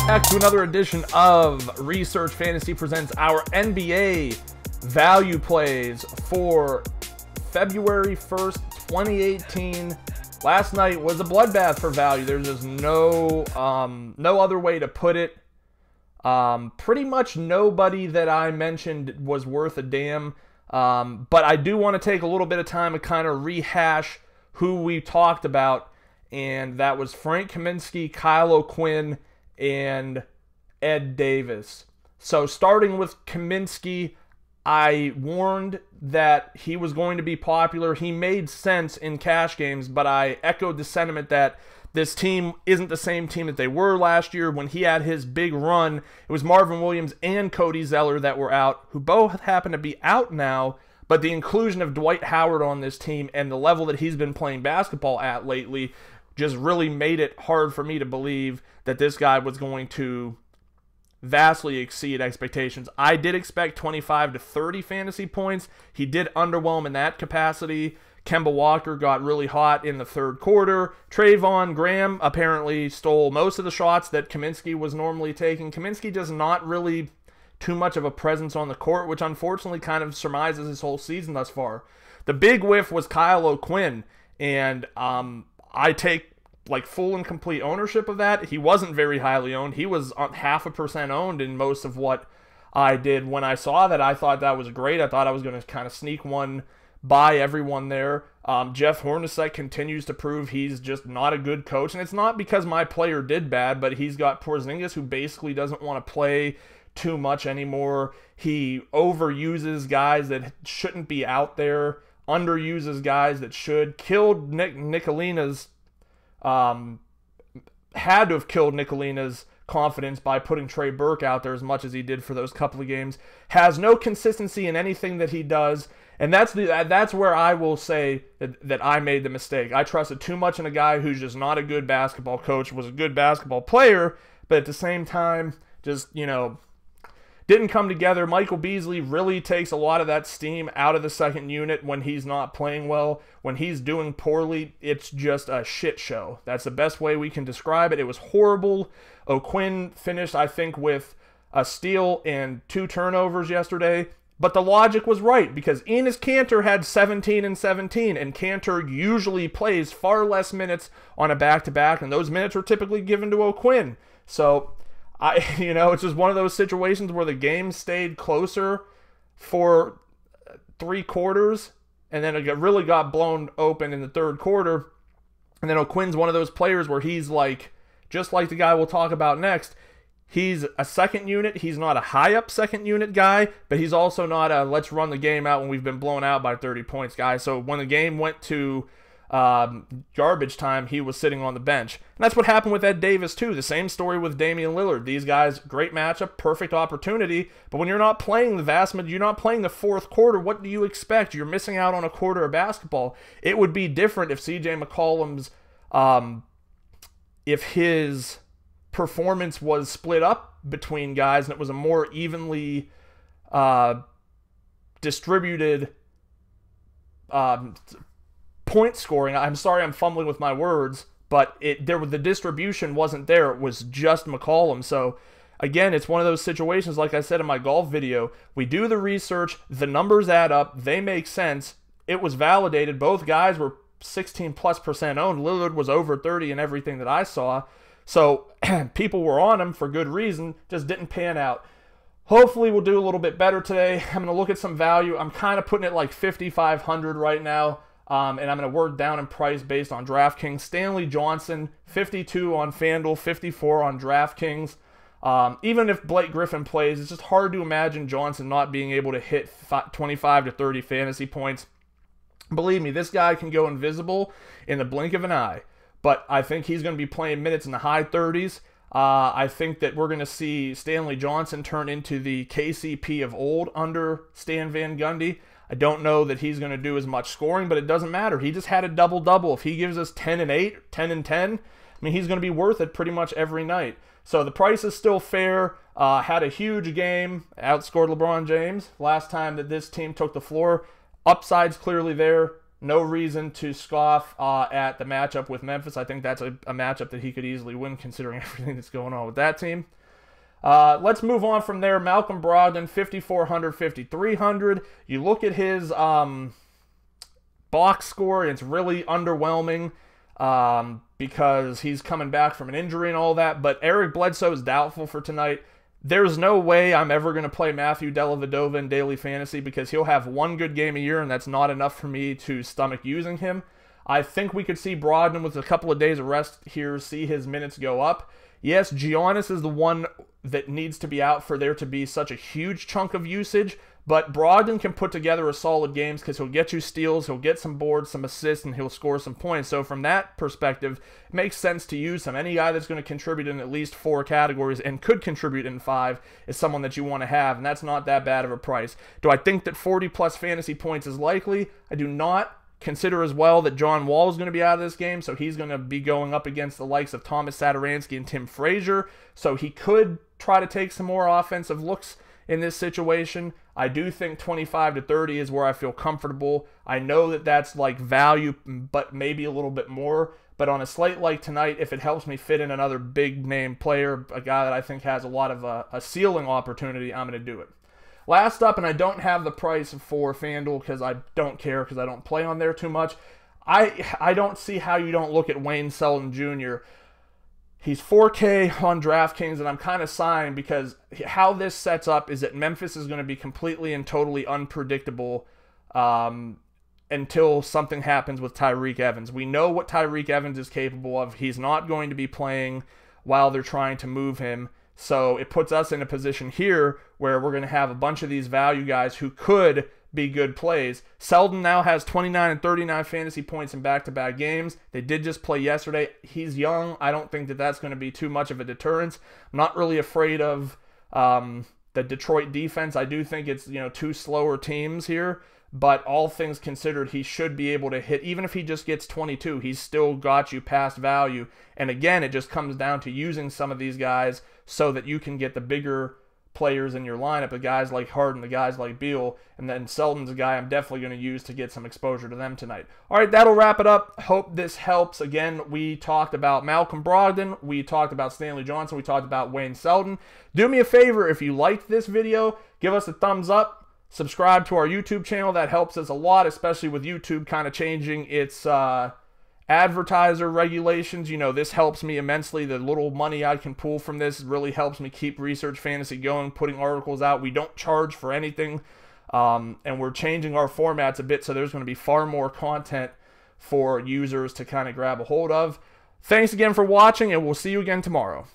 Back to another edition of Research Fantasy presents our NBA value plays for February 1st, 2018. Last night was a bloodbath for value. There's just no other way to put it. Pretty much nobody that I mentioned was worth a damn. But I do want to take a little bit of time to kind of rehash who we talked about. And that was Frank Kaminsky, Kyle O'Quinn, and Ed Davis. So starting with Kaminsky, I warned that he was going to be popular. He made sense in cash games, but I echoed the sentiment that this team isn't the same team that they were last year. When he had his big run, it was Marvin Williams and Cody Zeller that were out, who both happen to be out now, but the inclusion of Dwight Howard on this team and the level that he's been playing basketball at lately just really made it hard for me to believe that this guy was going to vastly exceed expectations. I did expect 25 to 30 fantasy points. He did underwhelm in that capacity. Kemba Walker got really hot in the third quarter. Trayvon Graham apparently stole most of the shots that Kaminsky was normally taking. Kaminsky does not really too much of a presence on the court, which unfortunately kind of surmises his whole season thus far. The big whiff was Kyle O'Quinn, and I take like full and complete ownership of that. He wasn't very highly owned. He was 0.5% owned in most of what I did. When I saw that, I thought that was great. I thought I was going to kind of sneak one by everyone there. Jeff Hornacek continues to prove he's just not a good coach, and it's not because my player did bad, but he's got Porzingis, who basically doesn't want to play too much anymore. He overuses guys that shouldn't be out there, underuses guys that should. Killed Nicolina's had to have killed Nicolina's confidence by putting Trey Burke out there as much as he did for those couple of games. Has no consistency in anything that he does, and that's where I will say that I made the mistake. I trusted too much in a guy who's just not a good basketball coach, was a good basketball player, but at the same time, just, didn't come together. Michael Beasley really takes a lot of that steam out of the second unit when he's not playing well. When he's doing poorly, it's just a shit show. That's the best way we can describe it. It was horrible. O'Quinn finished, I think, with a steal and 2 turnovers yesterday. But the logic was right, because Enes Kanter had 17 and 17, and Kanter usually plays far less minutes on a back-to-back, and those minutes were typically given to O'Quinn. So it's just one of those situations where the game stayed closer for 3 quarters, and then it really got blown open in the third quarter. And then O'Quinn's one of those players where he's like, just like the guy we'll talk about next, he's a second unit. He's not a high-up second unit guy, but he's also not a let's run the game out when we've been blown out by 30 points guy. So when the game went to garbage time, he was sitting on the bench. And that's what happened with Ed Davis too. The same story with Damian Lillard. These guys, great matchup, perfect opportunity, but when you're not playing you're not playing the fourth quarter, what do you expect? You're missing out on a quarter of basketball. It would be different if CJ McCollum's if his performance was split up between guys and it was a more evenly distributed point scoring. I'm sorry, I'm fumbling with my words, but the distribution wasn't there. It was just McCollum. So again, it's one of those situations, like I said in my golf video, we do the research, the numbers add up, they make sense. It was validated. Both guys were 16+% owned. Lillard was over 30 in everything that I saw. So people were on him for good reason, just didn't pan out. Hopefully we'll do a little bit better today. I'm going to look at some value. I'm kind of putting it like 5,500 right now. And I'm going to work down in price based on DraftKings. Stanley Johnson, 52 on FanDuel, 54 on DraftKings. Even if Blake Griffin plays, it's just hard to imagine Johnson not being able to hit 25 to 30 fantasy points. Believe me, this guy can go invisible in the blink of an eye. But I think he's going to be playing minutes in the high 30s. I think that we're going to see Stanley Johnson turn into the KCP of old under Stan Van Gundy. I don't know that he's going to do as much scoring, but it doesn't matter. He just had a double-double. If he gives us 10 and 8, 10 and 10, I mean, he's going to be worth it pretty much every night. So the price is still fair. Had a huge game, outscored LeBron James last time that this team took the floor. Upside's clearly there. No reason to scoff at the matchup with Memphis. I think that's a matchup that he could easily win considering everything that's going on with that team. Let's move on from there. Malcolm Brogdon, 5,400, 5,300. You look at his box score, and it's really underwhelming because he's coming back from an injury and all that. But Eric Bledsoe is doubtful for tonight. There's no way I'm ever going to play Matthew Dellavedova in daily fantasy because he'll have one good game a year, and that's not enough for me to stomach using him. I think we could see Brogdon with a couple of days of rest here, see his minutes go up. Yes, Giannis is the one that needs to be out for there to be such a huge chunk of usage, but Brogdon can put together a solid games because he'll get you steals, he'll get some boards, some assists, and he'll score some points. So from that perspective, it makes sense to use him. Any guy that's going to contribute in at least 4 categories and could contribute in 5 is someone that you want to have, and that's not that bad of a price. Do I think that 40-plus fantasy points is likely? I do not. Consider as well that John Wall is going to be out of this game, so he's going to be going up against the likes of Thomas Satoransky and Tim Frazier, so he could try to take some more offensive looks in this situation. I do think 25 to 30 is where I feel comfortable. I know that that's like value, but maybe a little bit more. But on a slate like tonight, if it helps me fit in another big-name player, a guy that I think has a lot of a ceiling opportunity, I'm going to do it. Last up, and I don't have the price for FanDuel because I don't care because I don't play on there too much. I don't see how you don't look at Wayne Selden Jr. He's 4K on DraftKings, and I'm kind of sighing because how this sets up is that Memphis is going to be completely and totally unpredictable until something happens with Tyreke Evans. We know what Tyreke Evans is capable of. He's not going to be playing while they're trying to move him. So it puts us in a position here where we're going to have a bunch of these value guys who could be good plays. Selden now has 29 and 39 fantasy points in back-to-back games. They did just play yesterday. He's young. I don't think that that's going to be too much of a deterrence. I'm not really afraid of the Detroit defense. I do think it's, two slower teams here. But all things considered, he should be able to hit. Even if he just gets 22, he's still got you past value. And again, it just comes down to using some of these guys so that you can get the bigger players in your lineup, the guys like Harden, the guys like Beal, and then Selden's a guy I'm definitely going to use to get some exposure to them tonight. All right, that'll wrap it up. Hope this helps. Again, we talked about Malcolm Brogdon, we talked about Stanley Johnson, we talked about Wayne Selden. Do me a favor, if you liked this video, give us a thumbs up. Subscribe to our YouTube channel. That helps us a lot, especially with YouTube kind of changing its advertiser regulations. This helps me immensely. The little money I can pull from this really helps me keep Research Fantasy going, putting articles out. We don't charge for anything, and we're changing our formats a bit, so there's going to be far more content for users to kind of grab a hold of. Thanks again for watching, and we'll see you again tomorrow.